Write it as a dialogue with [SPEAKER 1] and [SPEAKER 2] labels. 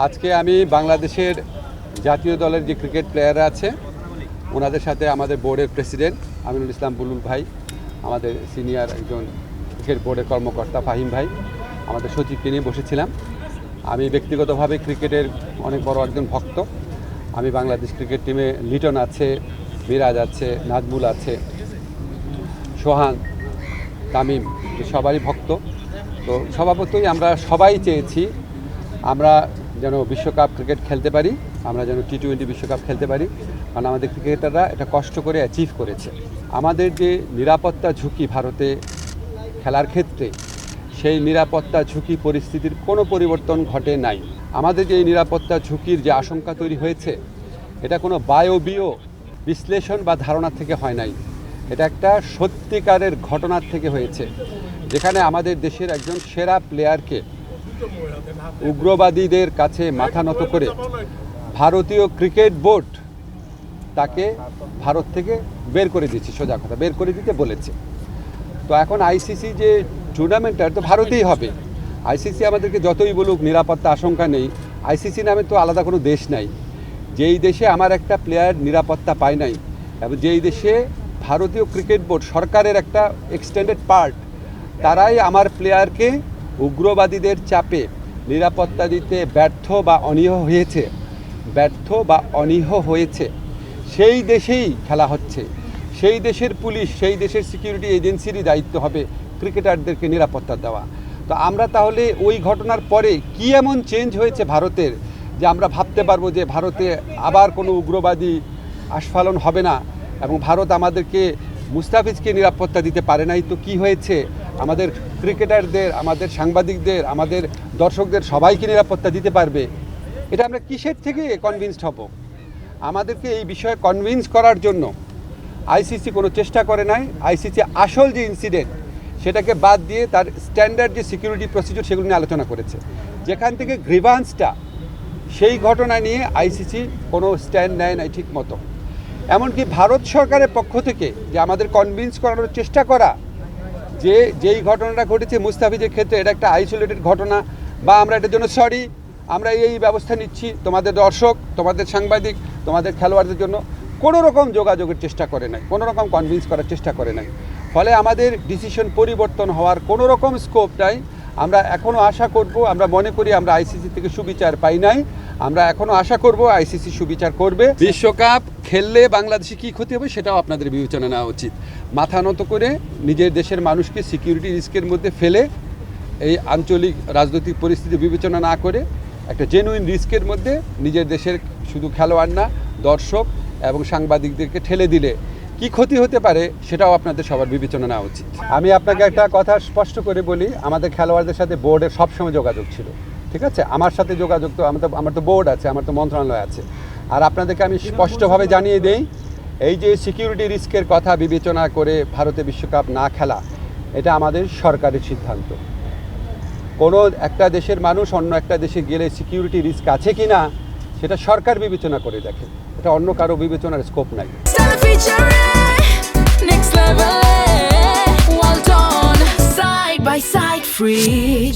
[SPEAKER 1] আজকে আমি বাংলাদেশের জাতীয় দলের যে ক্রিকেট প্লেয়াররা আছে ওনাদের সাথে আমাদের বোর্ডের প্রেসিডেন্ট আমিনুল ইসলাম বুলুল ভাই, আমাদের সিনিয়র একজন ক্রিকেট বোর্ডের কর্মকর্তা ফাহিম ভাই, আমাদের সচিবকে নিয়ে বসেছিলাম। আমি ব্যক্তিগতভাবে ক্রিকেটের অনেক বড় একজন ভক্ত। আমি বাংলাদেশ ক্রিকেট টিমে লিটন আছে, মিরাজ আছে, নাজমুল আছে, সোহান, তামিম, সবারই ভক্ত। তো স্বভাবতই আমরা সবাই চেয়েছি আমরা যেন বিশ্বকাপ ক্রিকেট খেলতে পারি, আমরা যেন টি-20 বিশ্বকাপ খেলতে পারি, কারণ আমাদের ক্রিকেটাররা এটা কষ্ট করে অ্যাচিভ করেছে। আমাদের যে নিরাপত্তা ঝুঁকি ভারতে খেলার ক্ষেত্রে, সেই নিরাপত্তা ঝুঁকি পরিস্থিতির কোনো পরিবর্তন ঘটে নাই। আমাদের যে নিরাপত্তা ঝুঁকির যে আশঙ্কা তৈরি হয়েছে, এটা কোনো বায়বীয় বিশ্লেষণ বা ধারণা থেকে হয় নাই, এটা একটা সত্যিকারের ঘটনার থেকে হয়েছে, যেখানে আমাদের দেশের একজন সেরা প্লেয়ারকে উগ্রবাদীদের কাছে মাথা নত করে ভারতীয় ক্রিকেট বোর্ড তাকে ভারত থেকে বের করে দিচ্ছে, সোজা কথা বের করে দিতে বলেছে। তো এখন আইসিসি যে টুর্নামেন্টটা তো ভারতেই হবে। আইসিসি আমাদেরকে যতই বলুক নিরাপত্তা আশঙ্কা নেই, আইসিসি নামে তো আলাদা কোনো দেশ নাই। যেই দেশে আমার একটা প্লেয়ার নিরাপত্তা পায় নাই, এবং যেই দেশে ভারতীয় ক্রিকেট বোর্ড সরকারের একটা এক্সটেন্ডেড পার্ট, তারাই আমার প্লেয়ারকে উগ্রবাদীদের চাপে নিরাপত্তা দিতে ব্যর্থ বা অনীহ হয়েছে, সেই দেশেই খেলা হচ্ছে। সেই দেশের পুলিশ, সেই দেশের সিকিউরিটি এজেন্সিরই দায়িত্ব হবে ক্রিকেটারদেরকে নিরাপত্তা দেওয়া। তো আমরা তাহলে ওই ঘটনার পরে কি এমন চেঞ্জ হয়েছে ভারতের, যে আমরা ভাবতে পারবো যে ভারতে আবার কোনো উগ্রবাদী আস্ফালন হবে না, এবং ভারত আমাদেরকে মুস্তাফিজকে নিরাপত্তা দিতে পারে নাই। তো কি হয়েছে, আমাদের ক্রিকেটারদের, আমাদের সাংবাদিকদের, আমাদের দর্শকদের সবাইকে নিরাপত্তা দিতে পারবে? এটা আমরা কিসের থেকে কনভিন্সড হব? আমাদেরকে এই বিষয়ে কনভিন্স করার জন্য আইসিসি কোনো চেষ্টা করে নাই। আইসিসি আসল যে ইনসিডেন্ট সেটাকে বাদ দিয়ে তার স্ট্যান্ডার্ড যে সিকিউরিটি প্রসিডিউর সেগুলো নিয়ে আলোচনা করেছে। যেখান থেকে গ্রিভান্সটা, সেই ঘটনা নিয়ে আইসিসি কোনো স্ট্যান্ড নেয় নাই ঠিক মতো। এমনকি ভারত সরকারের পক্ষ থেকে যে আমাদের কনভিন্স করানোর চেষ্টা করা যে যেই ঘটনাটা ঘটেছে মুস্তাফিজের ক্ষেত্রে এটা একটা আইসোলেটেড ঘটনা, বা আমরা এটার জন্য সরি, আমরা এই ব্যবস্থা নিচ্ছি, তোমাদের দর্শক, তোমাদের সাংবাদিক, তোমাদের খেলোয়াড়দের জন্য কোনো রকম যোগাযোগের চেষ্টা করে নাই, কোনো রকম কনভিন্স করার চেষ্টা করে নাই। ফলে আমাদের ডিসিশন পরিবর্তন হওয়ার কোনো রকম স্কোপ নাই। আমরা এখনও আশা করব, আমরা মনে করি আমরা আইসিসি থেকে সুবিচার পাই নাই, আমরা এখনও আশা করব আইসিসি সুবিচার করবে। বিশ্বকাপ খেললে বাংলাদেশে কী ক্ষতি হবে সেটাও আপনাদের বিবেচনা নেওয়া উচিত। মাথা নত করে নিজের দেশের মানুষকে সিকিউরিটি রিস্কের মধ্যে ফেলে, এই আঞ্চলিক রাজনৈতিক পরিস্থিতি বিবেচনা না করে একটা জেনুইন রিস্কের মধ্যে নিজের দেশের শুধু খেলোয়াড় না, দর্শক এবং সাংবাদিকদেরকে ঠেলে দিলে কি ক্ষতি হতে পারে সেটাও আপনাদের সবার বিবেচনা নেওয়া উচিত। আমি আপনাকে একটা কথা স্পষ্ট করে বলি, আমাদের খেলোয়াড়দের সাথে বোর্ডের সবসময় যোগাযোগ ছিল, ঠিক আছে? আমার সাথে যোগাযোগ তো আমার তো বোর্ড আছে, আমার তো মন্ত্রণালয় আছে। আর আপনাদেরকে আমি স্পষ্টভাবে জানিয়ে দেই, এই যে সিকিউরিটি রিস্কের কথা বিবেচনা করে ভারতে বিশ্বকাপ না খেলা, এটা আমাদের সরকারের সিদ্ধান্ত। কোনো একটা দেশের মানুষ অন্য একটা দেশে গেলে সিকিউরিটি রিস্ক আছে কি না সেটা সরকার বিবেচনা করে দেখে, এটা অন্য কারো বিবেচনার স্কোপ নাই।
[SPEAKER 2] Well done, side by side, free.